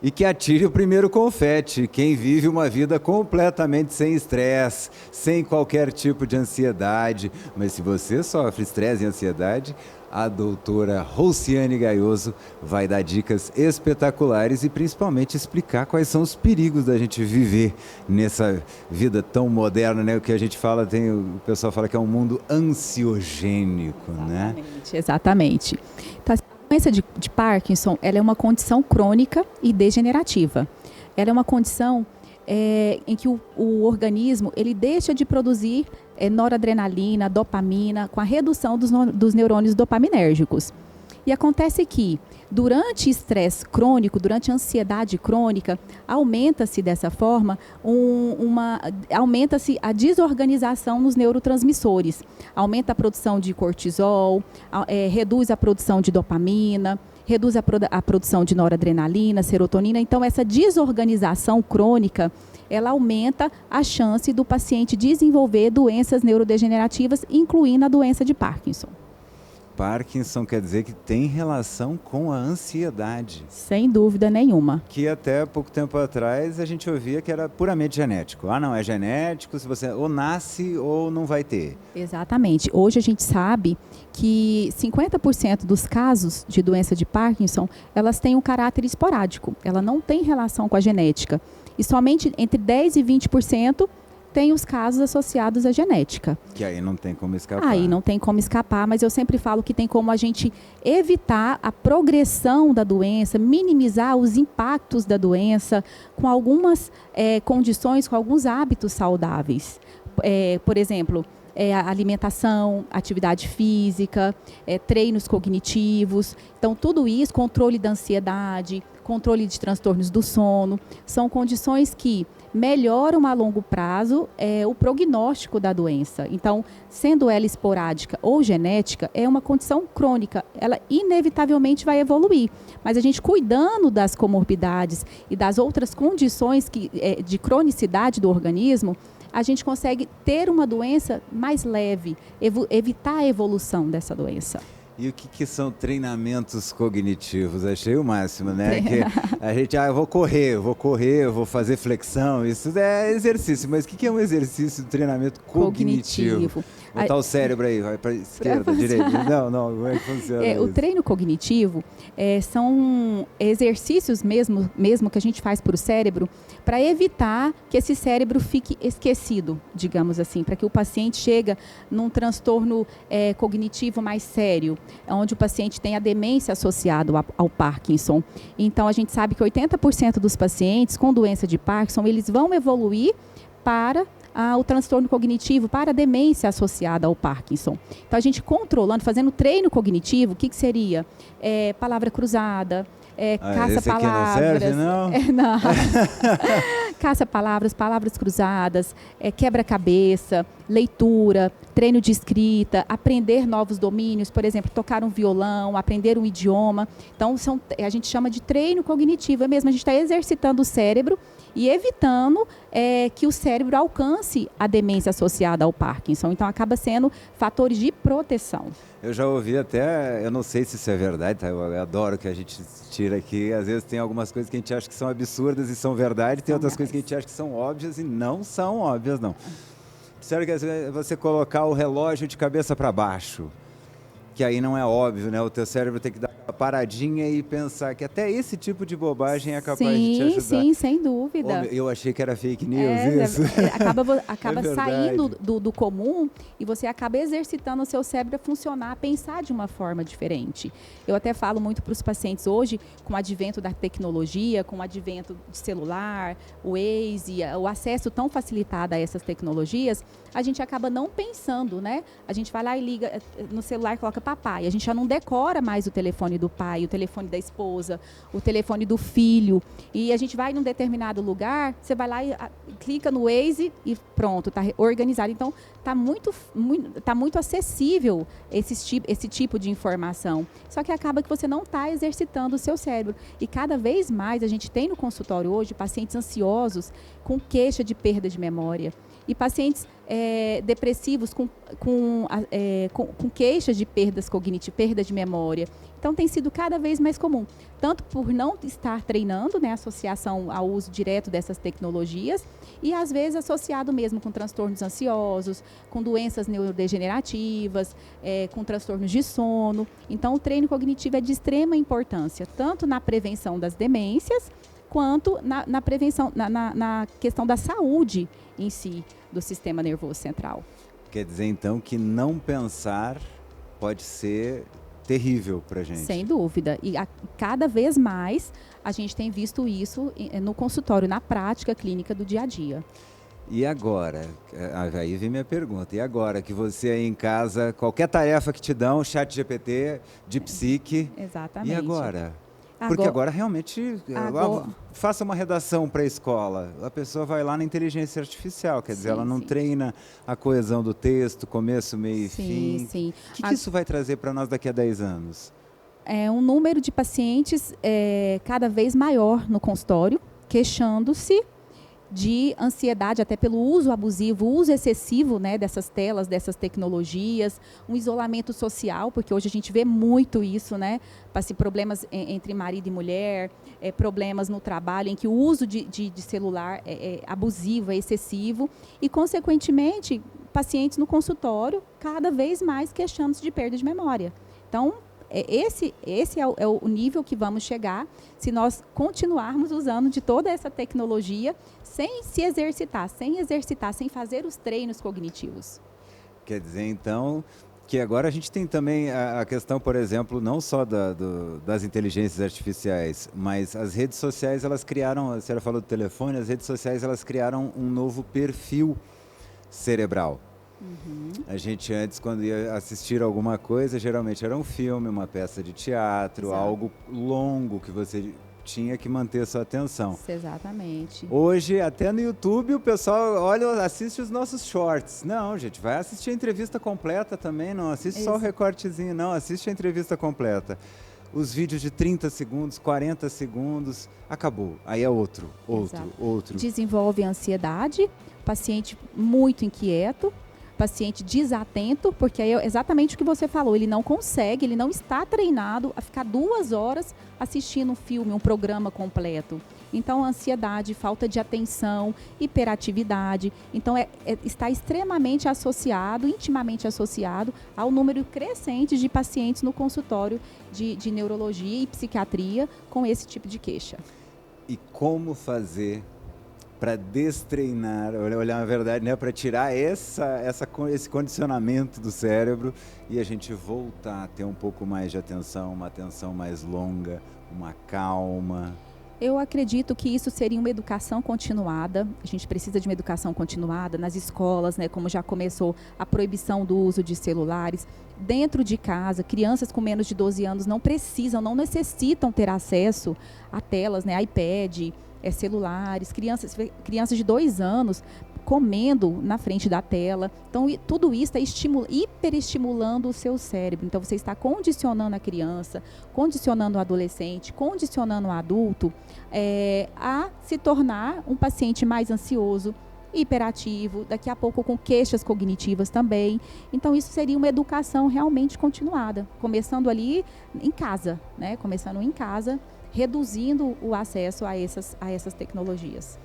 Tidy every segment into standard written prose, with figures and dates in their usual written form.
E que atire o primeiro confete. Quem vive uma vida completamente sem estresse, sem qualquer tipo de ansiedade. Mas se você sofre estresse e ansiedade, a doutora Rouciane Gaioso vai dar dicas espetaculares e principalmente explicar quais são os perigos da gente viver nessa vida tão moderna, né? O que a gente fala, o pessoal fala que é um mundo ansiogênico, né? Exatamente. Então, a doença de Parkinson, ela é uma condição crônica e degenerativa. Ela é uma condição em que o organismo ele deixa de produzir noradrenalina, dopamina, com a redução dos neurônios dopaminérgicos. E acontece que, durante estresse crônico, durante ansiedade crônica, aumenta-se dessa forma, aumenta-se a desorganização nos neurotransmissores. Aumenta a produção de cortisol, reduz a produção de dopamina, reduz a produção de noradrenalina, serotonina. Então, essa desorganização crônica, ela aumenta a chance do paciente desenvolver doenças neurodegenerativas, incluindo a doença de Parkinson. Parkinson quer dizer que tem relação com a ansiedade. Sem dúvida nenhuma. Que até pouco tempo atrás a gente ouvia que era puramente genético. Ah, não, é genético, se você ou nasce ou não vai ter. Exatamente. Hoje a gente sabe que 50% dos casos de doença de Parkinson, elas têm um caráter esporádico. Ela não tem relação com a genética. E somente entre 10% e 20% tem os casos associados à genética. Que aí não tem como escapar. Aí não tem como escapar, mas eu sempre falo que tem como a gente evitar a progressão da doença, minimizar os impactos da doença com algumas condições, com alguns hábitos saudáveis. Por exemplo, a alimentação, atividade física, treinos cognitivos. Então, tudo isso, controle da ansiedade, controle de transtornos do sono, são condições que melhoram a longo prazo o prognóstico da doença. Então, sendo ela esporádica ou genética, é uma condição crônica. Ela inevitavelmente vai evoluir. Mas a gente cuidando das comorbidades e das outras condições de cronicidade do organismo, a gente consegue ter uma doença mais leve, evitar a evolução dessa doença. E o que são treinamentos cognitivos? Achei o máximo, né? Que a gente, eu vou correr, eu vou fazer flexão, isso é exercício. Mas o que é um exercício de treinamento cognitivo? Botar o cérebro aí, vai para esquerda, direita. Não, como é que funciona o treino cognitivo são exercícios mesmo que a gente faz para o cérebro para evitar que esse cérebro fique esquecido, digamos assim, para que o paciente chegue num transtorno cognitivo mais sério, onde o paciente tem a demência associada ao Parkinson. Então, a gente sabe que 80% dos pacientes com doença de Parkinson, eles vão evoluir para o transtorno cognitivo, para a demência associada ao Parkinson. Então, a gente controlando, fazendo treino cognitivo, o que seria? Palavra cruzada, caça-palavras. Esse aqui não serve, não? Não. Caça-palavras, palavras cruzadas, quebra-cabeça, leitura, treino de escrita, aprender novos domínios, por exemplo, tocar um violão, aprender um idioma. Então, a gente chama de treino cognitivo. É mesmo, a gente está exercitando o cérebro e evitando que o cérebro alcance a demência associada ao Parkinson. Então, acaba sendo fatores de proteção. Eu já ouvi até, eu não sei se isso é verdade, tá? Eu adoro que a gente tira aqui. Às vezes tem algumas coisas que a gente acha que são absurdas e são verdade, tem outras coisas que a gente acha que são óbvias e não são óbvias, não. Sério que você colocar o relógio de cabeça para baixo, que aí não é óbvio, né? O teu cérebro tem que dar uma paradinha e pensar que até esse tipo de bobagem é capaz de te ajudar. Sim, sem dúvida. Eu achei que era fake news isso. Acaba saindo do comum e você acaba exercitando o seu cérebro a funcionar, a pensar de uma forma diferente. Eu até falo muito para os pacientes hoje, com o advento da tecnologia, com o advento de celular, o Waze, o acesso tão facilitado a essas tecnologias, a gente acaba não pensando, né? A gente vai lá e liga no celular e coloca papai. A gente já não decora mais o telefone do pai, o telefone da esposa, o telefone do filho. E a gente vai num determinado lugar, você vai lá e clica no Waze e pronto, está organizado. Então, está muito acessível esse tipo de informação. Só que acaba que você não está exercitando o seu cérebro. E cada vez mais a gente tem no consultório hoje pacientes ansiosos com queixa de perda de memória. E pacientes depressivos com queixas de perdas cognitivas, perda de memória. Então, tem sido cada vez mais comum, tanto por não estar treinando, né, associação ao uso direto dessas tecnologias, e às vezes associado mesmo com transtornos ansiosos, com doenças neurodegenerativas, com transtornos de sono. Então, o treino cognitivo é de extrema importância, tanto na prevenção das demências, quanto na prevenção, na questão da saúde em si, do sistema nervoso central. Quer dizer, então, que não pensar pode ser terrível para a gente. Sem dúvida. E cada vez mais a gente tem visto isso no consultório, na prática clínica do dia a dia. E agora? Aí vem minha pergunta. E agora que você aí em casa, qualquer tarefa que te dão, ChatGPT, de psique. Exatamente. E agora? Porque agora realmente, faça uma redação para a escola, a pessoa vai lá na inteligência artificial, quer dizer, ela não treina a coesão do texto, começo, meio e fim. Sim. O que isso vai trazer para nós daqui a 10 anos? É um número de pacientes cada vez maior no consultório, queixando-se de ansiedade, até pelo uso abusivo, o uso excessivo, né, dessas telas, dessas tecnologias, um isolamento social, porque hoje a gente vê muito isso, né, assim, problemas entre marido e mulher, problemas no trabalho, em que o uso de celular é abusivo, é excessivo, e, consequentemente, pacientes no consultório cada vez mais queixando-se de perda de memória. Então, esse é o nível que vamos chegar se nós continuarmos usando de toda essa tecnologia sem se exercitar, sem fazer os treinos cognitivos. Quer dizer, então, que agora a gente tem também a questão, por exemplo, não só das inteligências artificiais, mas as redes sociais, elas criaram, a senhora falou do telefone, as redes sociais, elas criaram um novo perfil cerebral. Uhum. A gente antes, quando ia assistir alguma coisa, geralmente era um filme, uma peça de teatro, exato, algo longo que você tinha que manter sua atenção. Exatamente. Hoje, até no YouTube, o pessoal assiste os nossos shorts. Não, gente, vai assistir a entrevista completa também, não assiste só o recortezinho, não, assiste a entrevista completa. Os vídeos de 30 segundos, 40 segundos, acabou. Aí é outro. Desenvolve ansiedade, paciente muito inquieto, paciente desatento, porque é exatamente o que você falou, ele não consegue, ele não está treinado a ficar 2 horas assistindo um filme, um programa completo. Então, ansiedade, falta de atenção, hiperatividade, então está extremamente associado, intimamente associado ao número crescente de pacientes no consultório de neurologia e psiquiatria com esse tipo de queixa. E como fazer para destreinar, olhar na verdade, né, para tirar esse condicionamento do cérebro e a gente voltar a ter um pouco mais de atenção, uma atenção mais longa, uma calma? Eu acredito que isso seria uma educação continuada. A gente precisa de uma educação continuada nas escolas, né, como já começou a proibição do uso de celulares. Dentro de casa, crianças com menos de 12 anos não necessitam ter acesso a telas, né, iPad, celulares, crianças de 2 anos comendo na frente da tela. Então, tudo isso está hiperestimulando o seu cérebro. Então, você está condicionando a criança, condicionando o adolescente, condicionando o adulto a se tornar um paciente mais ansioso, hiperativo, daqui a pouco com queixas cognitivas também. Então, isso seria uma educação realmente continuada, começando ali em casa, né? Começando em casa, reduzindo o acesso a essas tecnologias.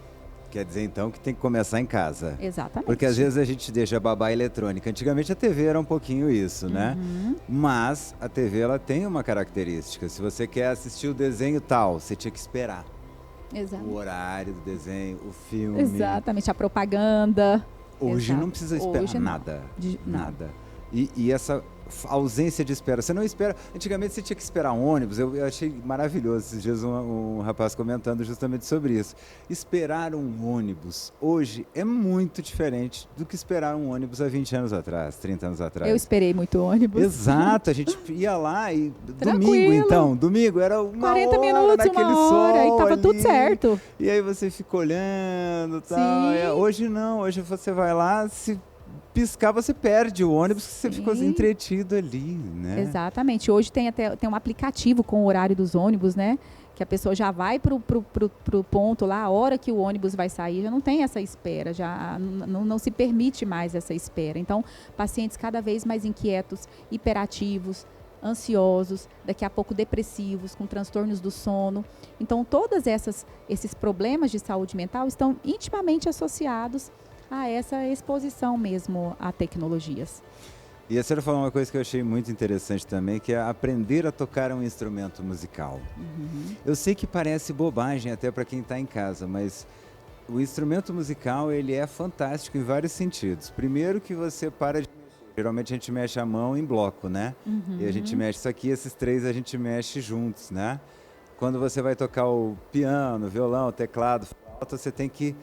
Quer dizer, então, que tem que começar em casa. Exatamente. Porque às vezes a gente deixa a babá eletrônica. Antigamente a TV era um pouquinho isso, né? Uhum. Mas a TV, ela tem uma característica. Se você quer assistir o desenho tal, você tinha que esperar. Exato. O horário do desenho, o filme. Exatamente, a propaganda. Hoje Exato. não precisa esperar hoje nada. Não. Nada. E essa ausência de espera. Você não espera. Antigamente você tinha que esperar um ônibus. Eu achei maravilhoso esses dias um rapaz comentando justamente sobre isso. Esperar um ônibus hoje é muito diferente do que esperar um ônibus há 20 anos atrás, 30 anos atrás. Eu esperei muito ônibus. Exato, a gente ia lá e domingo era uma 40 hora minutos, naquele uma hora, sol e tava ali, tudo certo. E aí você fica olhando, tal. Hoje não, hoje você vai lá, se piscar, você perde o ônibus, que você ficou entretido ali, né? Exatamente. Hoje tem um aplicativo com o horário dos ônibus, né? Que a pessoa já vai pro ponto lá, a hora que o ônibus vai sair, já não tem essa espera, já não se permite mais essa espera. Então, pacientes cada vez mais inquietos, hiperativos, ansiosos, daqui a pouco depressivos, com transtornos do sono. Então, todos esses problemas de saúde mental estão intimamente associados a essa exposição mesmo a tecnologias. E a senhora falou uma coisa que eu achei muito interessante também, que é aprender a tocar um instrumento musical. Eu sei que parece bobagem até para quem está em casa, mas o instrumento musical ele é fantástico em vários sentidos. Primeiro que você para de mexer. Geralmente a gente mexe a mão em bloco, né? E a gente mexe isso aqui, esses três a gente mexe juntos, né? Quando você vai tocar o piano, violão, teclado, flauta, você tem que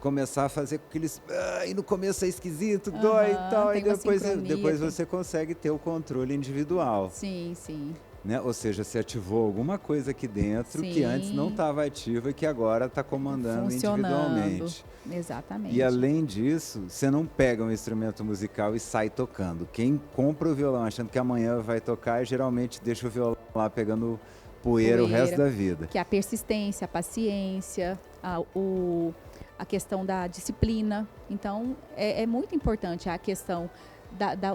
começar a fazer com aqueles... e no começo é esquisito, dói e tal, e depois você consegue ter o controle individual. Sim, sim. Né? Ou seja, você ativou alguma coisa aqui dentro que antes não estava ativa e que agora está comandando individualmente. Exatamente. E além disso, você não pega um instrumento musical e sai tocando. Quem compra o violão achando que amanhã vai tocar, geralmente deixa o violão lá pegando poeira o resto da vida. Que é a persistência, a paciência, a questão da disciplina. Então, é muito importante a questão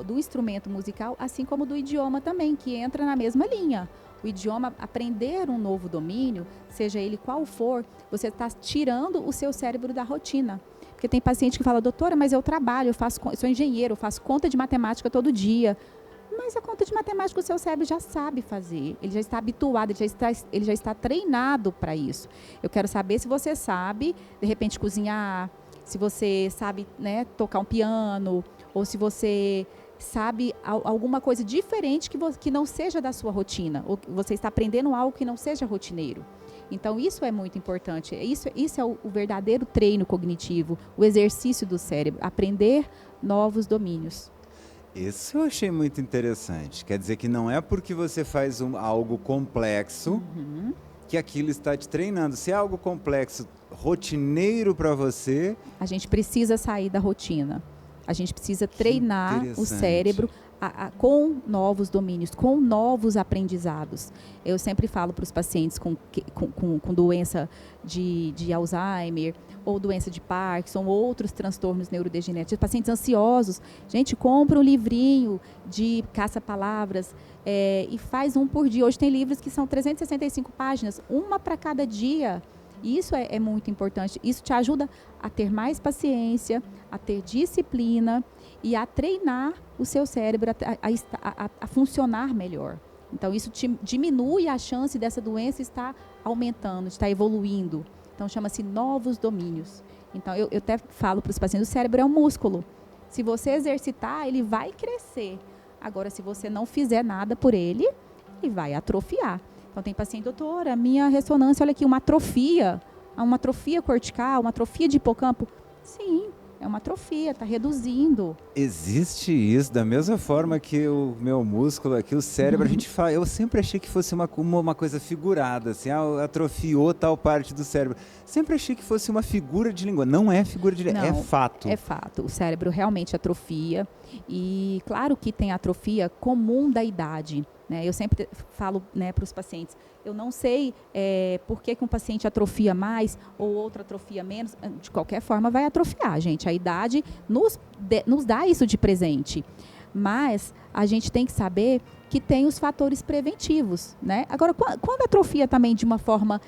do instrumento musical, assim como do idioma também, que entra na mesma linha. O idioma, aprender um novo domínio, seja ele qual for, você está tirando o seu cérebro da rotina. Porque tem paciente que fala, doutora, mas eu trabalho, eu sou engenheiro, eu faço conta de matemática todo dia. Mas a conta de matemática o seu cérebro já sabe fazer, ele já está habituado, ele já está treinado para isso. Eu quero saber se você sabe, de repente, cozinhar, se você sabe, né, tocar um piano, ou se você sabe alguma coisa diferente que não seja da sua rotina, ou você está aprendendo algo que não seja rotineiro. Então, isso é muito importante. Isso é o verdadeiro treino cognitivo, o exercício do cérebro, aprender novos domínios. Isso eu achei muito interessante. Quer dizer que não é porque você faz algo complexo que aquilo está te treinando. Se é algo complexo, rotineiro para você... A gente precisa sair da rotina. A gente precisa treinar o cérebro com novos domínios, com novos aprendizados. Eu sempre falo para os pacientes com doença de Alzheimer, ou doença de Parkinson, ou outros transtornos neurodegenerativos, pacientes ansiosos. Gente, compra um livrinho de caça-palavras e faz um por dia. Hoje tem livros que são 365 páginas, uma para cada dia. Isso é muito importante. Isso te ajuda a ter mais paciência, a ter disciplina e a treinar o seu cérebro a funcionar melhor. Então, isso diminui a chance dessa doença estar aumentando, estar evoluindo. Então, chama-se novos domínios. Então, eu até falo para os pacientes, o cérebro é um músculo. Se você exercitar, ele vai crescer. Agora, se você não fizer nada por ele, ele vai atrofiar. Então, tem paciente, doutora, minha ressonância, olha aqui, uma atrofia cortical, uma atrofia de hipocampo. Sim, é uma atrofia, está reduzindo. Existe isso, da mesma forma que o meu músculo aqui, o cérebro, a gente fala, eu sempre achei que fosse uma coisa figurada, assim, atrofiou tal parte do cérebro. Sempre achei que fosse uma figura de língua. Não é figura de língua, é fato. É fato, o cérebro realmente atrofia e claro que tem atrofia comum da idade. Eu sempre falo, né, para os pacientes, eu não sei por que um paciente atrofia mais ou outro atrofia menos, de qualquer forma vai atrofiar, gente. A idade nos dá isso de presente, mas a gente tem que saber que tem os fatores preventivos, né? Agora, quando atrofia também de uma forma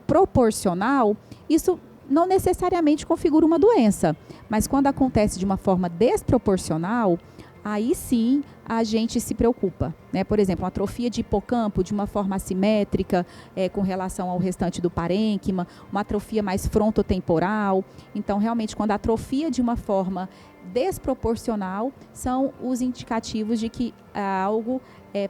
proporcional, isso não necessariamente configura uma doença, mas quando acontece de uma forma desproporcional, aí sim a gente se preocupa, né? Por exemplo, uma atrofia de hipocampo de uma forma assimétrica com relação ao restante do parênquima, uma atrofia mais frontotemporal. Então, realmente, quando atrofia de uma forma desproporcional, são os indicativos de que algo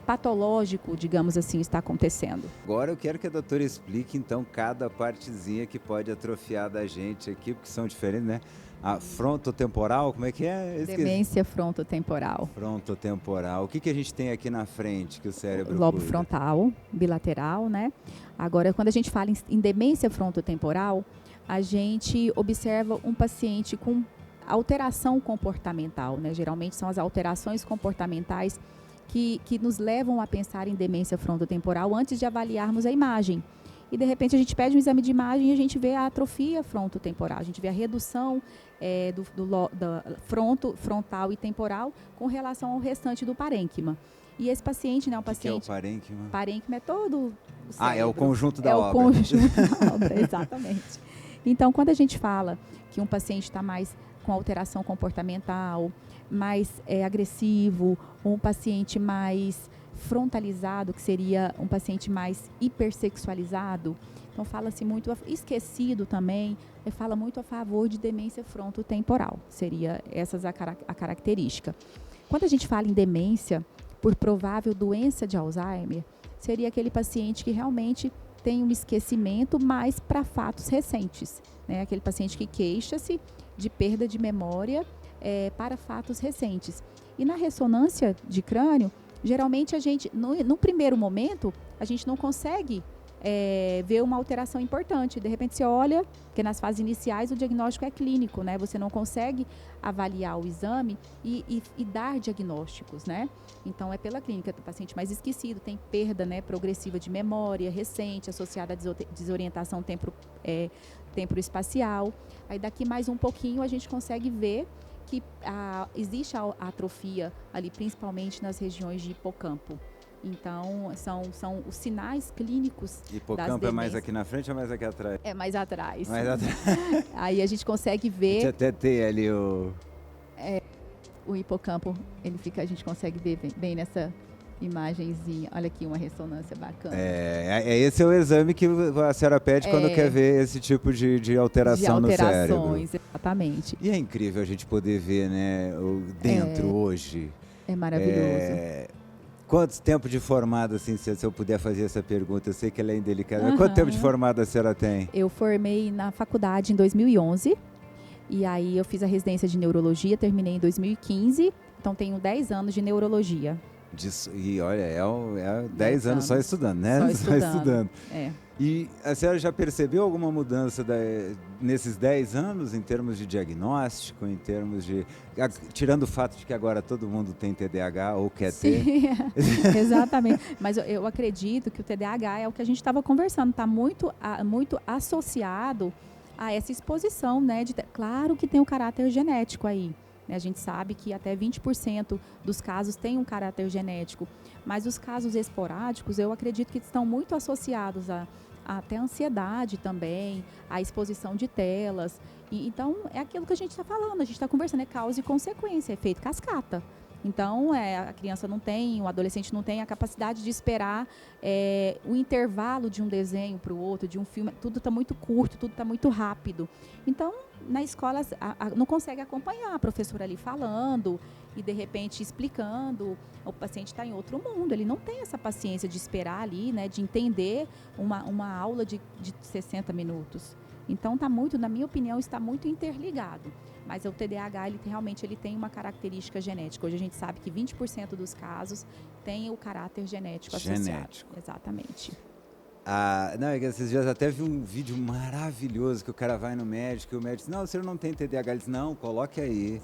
patológico, digamos assim, está acontecendo. Agora eu quero que a doutora explique, então, cada partezinha que pode atrofiar da gente aqui, porque são diferentes, né? A frontotemporal, como é que é? Demência frontotemporal. Frontotemporal. O que a gente tem aqui na frente que o cérebro lobo cuida? Frontal, bilateral, né? Agora, quando a gente fala em demência frontotemporal, a gente observa um paciente com alteração comportamental, né? Geralmente são as alterações comportamentais que nos levam a pensar em demência frontotemporal antes de avaliarmos a imagem. e de repente a gente pede um exame de imagem e a gente vê a atrofia frontotemporal, a gente vê a redução da frontal e temporal com relação ao restante do parênquima. E esse paciente, né, que é o parênquima? Parênquima é todo o cérebro. É o conjunto da obra. É o conjunto da obra, exatamente. Então, quando a gente fala que um paciente está mais com alteração comportamental, mais agressivo, ou um paciente mais frontalizado, que seria um paciente mais hipersexualizado, então fala-se muito, esquecido também, fala muito a favor de demência frontotemporal, seria essa a característica. Quando a gente fala em demência por provável doença de Alzheimer, seria aquele paciente que realmente tem um esquecimento mais para fatos recentes, né? Aquele paciente que queixa-se de perda de memória para fatos recentes. E na ressonância de crânio, geralmente a gente, no primeiro momento, a gente não consegue ver uma alteração importante. De repente você olha, porque nas fases iniciais o diagnóstico é clínico, né? Você não consegue avaliar o exame e dar diagnósticos, né? Então é pela clínica, o paciente mais esquecido, tem perda, né, progressiva de memória recente, associada à desorientação temporoespacial. Aí daqui mais um pouquinho a gente consegue ver que existe a atrofia ali, principalmente nas regiões de hipocampo. Então, são os sinais clínicos. Hipocampo é mais aqui na frente ou mais aqui atrás? É mais atrás. Mais atrás. Aí a gente consegue ver. A gente até tem ali o hipocampo, a gente consegue ver bem nessa imagenzinha. Olha aqui uma ressonância bacana. Esse é o exame que a senhora pede quando quer ver esse tipo de alteração no cérebro. Alterações, exatamente. E é incrível a gente poder ver, né, dentro hoje. É maravilhoso. Quanto tempo de formada, assim, se eu puder fazer essa pergunta, eu sei que ela é indelicada, mas quanto tempo de formada a senhora tem? Eu formei na faculdade em 2011, e aí eu fiz a residência de neurologia, terminei em 2015, então tenho 10 anos de neurologia. E olha, 10 anos só estudando, né? Só estudando. E a senhora já percebeu alguma mudança nesses 10 anos em termos de diagnóstico, em termos de... Tirando o fato de que agora todo mundo tem TDAH ou quer ter? Exatamente. Mas eu acredito que o TDAH é o que a gente estava conversando, está muito associado a essa exposição, né? Claro que tem o caráter genético aí. A gente sabe que até 20% dos casos têm um caráter genético, mas os casos esporádicos eu acredito que estão muito associados até a ansiedade também, a exposição de telas. Então é aquilo que a gente está falando, a gente está conversando, é causa e consequência, é efeito cascata. Então, a criança não tem, o adolescente não tem a capacidade de esperar o intervalo de um desenho para o outro, de um filme. Tudo está muito curto, tudo está muito rápido. Então, na escola, não consegue acompanhar a professora ali falando e, de repente, explicando. O paciente está em outro mundo, ele não tem essa paciência de esperar ali, né, de entender uma aula de 60 minutos. Então, na minha opinião, está muito interligado. Mas o TDAH, realmente tem uma característica genética. Hoje a gente sabe que 20% dos casos tem o caráter genético associado. Exatamente. Esses dias até vi um vídeo maravilhoso que o cara vai no médico e o médico diz, não, o senhor não tem TDAH. Ele diz, não, coloque aí.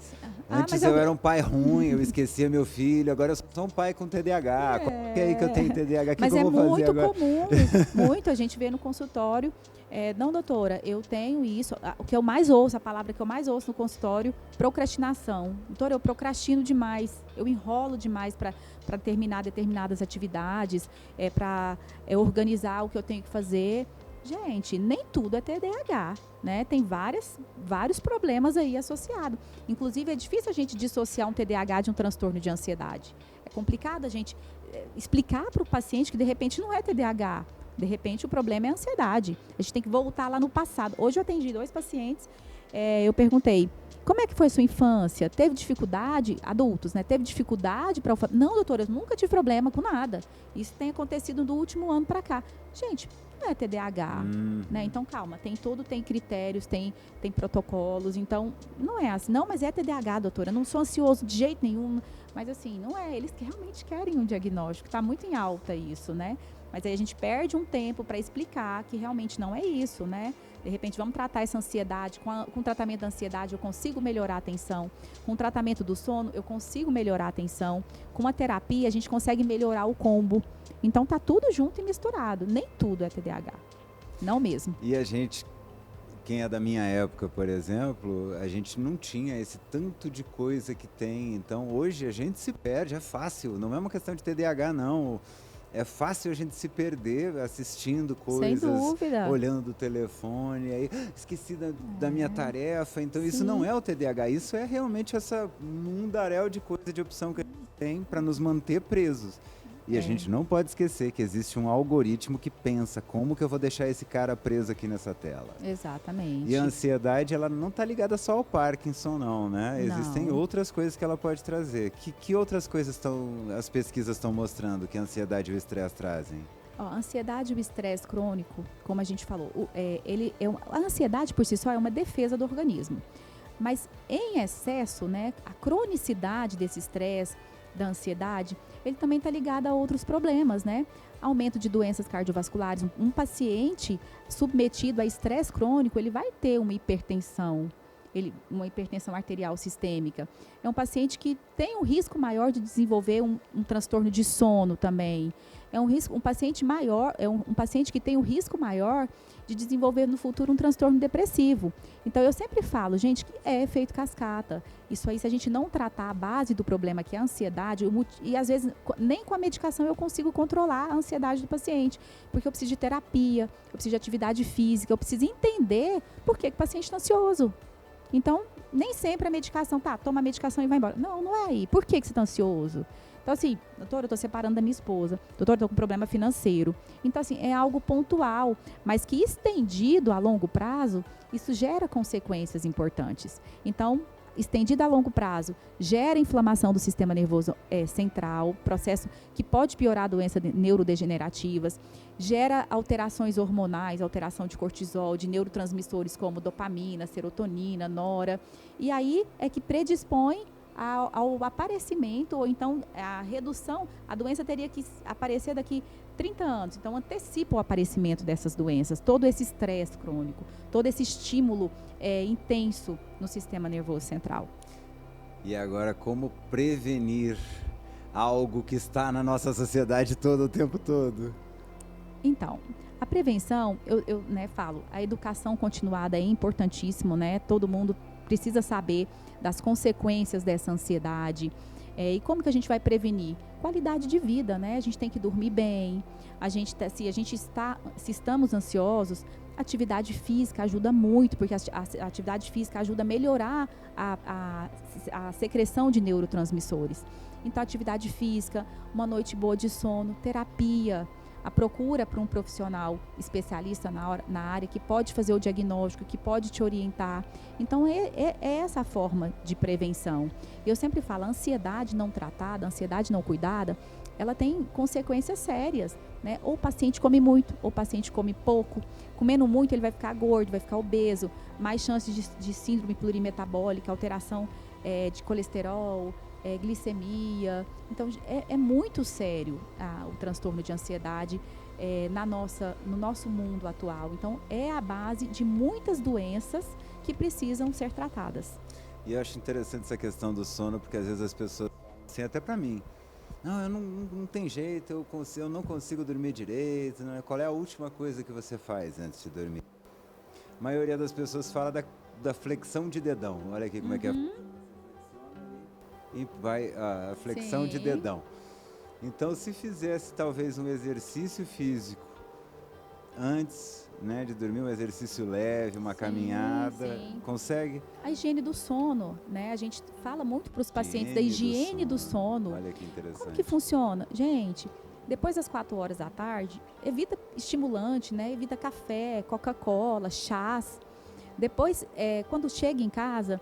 Antes eu era um pai ruim, eu esquecia meu filho, agora eu sou um pai com TDAH. Coloque aí que eu tenho TDAH, que eu vou fazer agora? Mas é muito comum, muito. A gente vê no consultório, não, doutora, eu tenho isso. O que eu mais ouço, a palavra que eu mais ouço no consultório, procrastinação. Doutora, eu procrastino demais, eu enrolo demais para terminar determinadas atividades, para organizar o que eu tenho que fazer. Gente, nem tudo é TDAH, né? Tem vários problemas aí associados. Inclusive, é difícil a gente dissociar um TDAH de um transtorno de ansiedade. É complicado a gente explicar para o paciente que, de repente, não é TDAH. De repente, o problema é a ansiedade. A gente tem que voltar lá no passado. Hoje eu atendi 2 pacientes, eu perguntei, como é que foi sua infância? Teve dificuldade? Adultos, né? Teve dificuldade para... Não, doutora, eu nunca tive problema com nada. Isso tem acontecido do último ano para cá. Gente, não é TDAH, né? Então, calma, tem critérios, tem protocolos, então, não é assim. Não, mas é TDAH, doutora, eu não sou ansioso de jeito nenhum. Mas assim, não é, eles que realmente querem um diagnóstico, está muito em alta isso, né? Mas aí a gente perde um tempo para explicar que realmente não é isso, né? De repente, vamos tratar essa ansiedade. Com o tratamento da ansiedade, eu consigo melhorar a atenção. Com o tratamento do sono, eu consigo melhorar a atenção. Com a terapia, a gente consegue melhorar o combo. Então, tá tudo junto e misturado. Nem tudo é TDAH. Não mesmo. E a gente, quem é da minha época, por exemplo, a gente não tinha esse tanto de coisa que tem. Então, hoje a gente se perde, é fácil. Não é uma questão de TDAH, não. É fácil a gente se perder assistindo coisas, Sem dúvida. olhando o telefone, aí esqueci da minha tarefa. Então, isso não é o TDAH, isso é realmente essa mundaréu de coisa, de opção que a gente tem para nos manter presos. E a gente não pode esquecer que existe um algoritmo que pensa como que eu vou deixar esse cara preso aqui nessa tela. Exatamente. E a ansiedade, ela não está ligada só ao Parkinson, não, né? Não. Existem outras coisas que ela pode trazer. Que outras coisas as pesquisas estão mostrando que a ansiedade e o estresse trazem? Ó, a ansiedade e o estresse crônico, como a gente falou, a ansiedade por si só é uma defesa do organismo. Mas em excesso, né, a cronicidade desse estresse, da ansiedade, ele também está ligado a outros problemas, né? Aumento de doenças cardiovasculares. Um paciente submetido a estresse crônico, ele vai ter uma hipertensão arterial sistêmica. É um paciente que tem um risco maior de desenvolver um transtorno de sono também. É um paciente maior, um paciente que tem um risco maior de desenvolver no futuro um transtorno depressivo. Então, eu sempre falo, gente, que é efeito cascata. Isso aí, se a gente não tratar a base do problema, que é a ansiedade, e às vezes nem com a medicação eu consigo controlar a ansiedade do paciente, porque eu preciso de terapia, eu preciso de atividade física, eu preciso entender por que o paciente está ansioso. Então, nem sempre a medicação, toma a medicação e vai embora. Não, não é aí. Por que você está ansioso? Então, assim, doutora, eu estou separando da minha esposa. Doutora, eu estou com problema financeiro. Então, assim, é algo pontual, mas que estendido a longo prazo, isso gera consequências importantes. Então, estendido a longo prazo, gera inflamação do sistema nervoso central, processo que pode piorar doenças neurodegenerativas, gera alterações hormonais, alteração de cortisol, de neurotransmissores como dopamina, serotonina, nora, e aí é que predispõe ao aparecimento, ou então a redução, a doença teria que aparecer daqui 30 anos, então antecipa o aparecimento dessas doenças, todo esse estresse crônico, todo esse estímulo intenso no sistema nervoso central. E agora, como prevenir algo que está na nossa sociedade todo o tempo todo? Então, a prevenção, eu falo, a educação continuada é importantíssimo, né? Todo mundo precisa saber das consequências dessa ansiedade. E como que a gente vai prevenir? Qualidade de vida, né? A gente tem que dormir bem. Se estamos ansiosos, atividade física ajuda muito, porque a atividade física ajuda a melhorar a secreção de neurotransmissores. Então, atividade física, uma noite boa de sono, terapia, a procura por um profissional especialista na área que pode fazer o diagnóstico, que pode te orientar. Então, é essa a forma de prevenção. Eu sempre falo, a ansiedade não tratada, a ansiedade não cuidada, ela tem consequências sérias, né? Ou o paciente come muito, ou o paciente come pouco. Comendo muito, ele vai ficar gordo, vai ficar obeso, mais chances de síndrome plurimetabólica, alteração de colesterol, glicemia. Então, é muito sério o transtorno de ansiedade no nosso mundo atual. Então, é a base de muitas doenças que precisam ser tratadas. E eu acho interessante essa questão do sono, porque às vezes as pessoas, assim, até para mim, não tem jeito, eu não consigo dormir direito. Não é? Qual é a última coisa que você faz antes de dormir? A maioria das pessoas fala da flexão de dedão. Olha aqui como é que é. E vai a flexão de dedão. Então, se fizesse talvez um exercício físico antes, né, de dormir, um exercício leve, uma caminhada, consegue? A higiene do sono, né? A gente fala muito para os pacientes da higiene do sono. Olha que interessante. Como que funciona? Gente, depois das 4 horas da tarde, evita estimulante, né? Evita café, Coca-Cola, chás. Depois, quando chega em casa,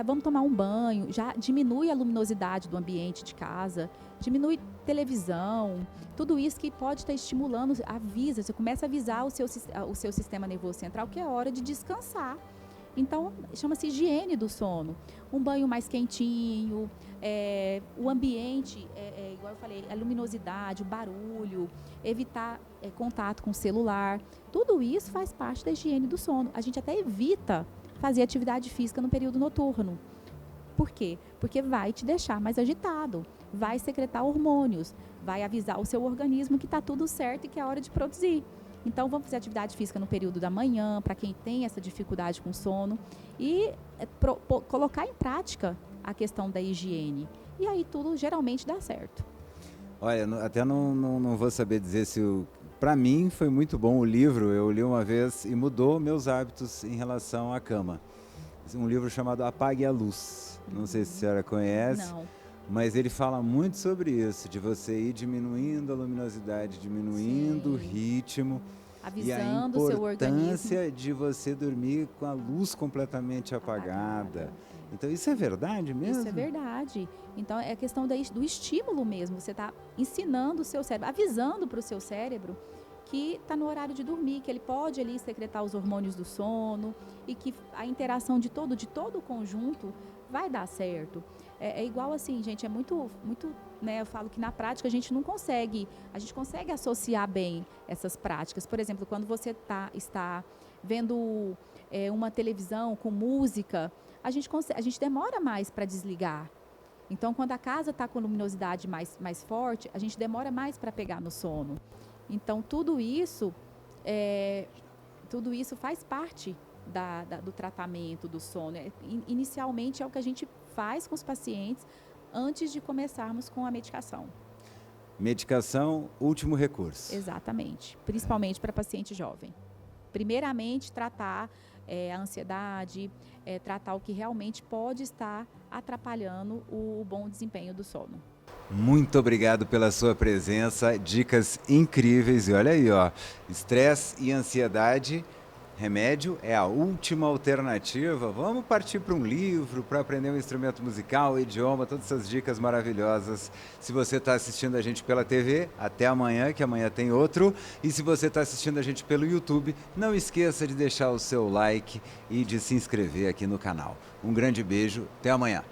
vamos tomar um banho, já diminui a luminosidade do ambiente de casa, diminui televisão, tudo isso que pode estar estimulando, você começa a avisar o seu sistema nervoso central que é hora de descansar. Então, chama-se higiene do sono. Um banho mais quentinho, o ambiente, igual eu falei, a luminosidade, o barulho, evitar contato com o celular. Tudo isso faz parte da higiene do sono. A gente até evita fazer atividade física no período noturno. Por quê? Porque vai te deixar mais agitado, vai secretar hormônios, vai avisar o seu organismo que está tudo certo e que é hora de produzir. Então, vamos fazer atividade física no período da manhã, para quem tem essa dificuldade com sono, e colocar em prática a questão da higiene. E aí tudo geralmente dá certo. Olha, até não vou saber dizer se para mim foi muito bom o livro, eu li uma vez e mudou meus hábitos em relação à cama. Um livro chamado Apague a Luz, não sei se a senhora conhece. Não. Mas ele fala muito sobre isso, de você ir diminuindo a luminosidade, diminuindo o ritmo. Avisando o seu organismo. A importância de você dormir com a luz completamente apagada. Então, isso é verdade mesmo? Isso é verdade. Então, é questão do estímulo mesmo. Você está ensinando o seu cérebro, avisando para o seu cérebro que está no horário de dormir, que ele pode ali secretar os hormônios do sono e que a interação de todo o conjunto vai dar certo. É igual assim, gente, é muito, né? Eu falo que na prática a gente consegue associar bem essas práticas. Por exemplo, quando você está vendo uma televisão com música, a gente demora mais para desligar. Então, quando a casa está com luminosidade mais forte, a gente demora mais para pegar no sono. Então, tudo isso faz parte do tratamento do sono. Inicialmente, é o que a gente faz com os pacientes antes de começarmos com a medicação. Medicação, último recurso. Exatamente, principalmente para paciente jovem. Primeiramente, tratar a ansiedade, tratar o que realmente pode estar atrapalhando o bom desempenho do sono. Muito obrigado pela sua presença, dicas incríveis. E olha aí, ó, estresse e ansiedade, remédio é a última alternativa. Vamos partir para um livro, para aprender um instrumento musical, idioma, todas essas dicas maravilhosas. Se você está assistindo a gente pela TV, até amanhã, que amanhã tem outro. E se você está assistindo a gente pelo YouTube, não esqueça de deixar o seu like e de se inscrever aqui no canal. Um grande beijo, até amanhã.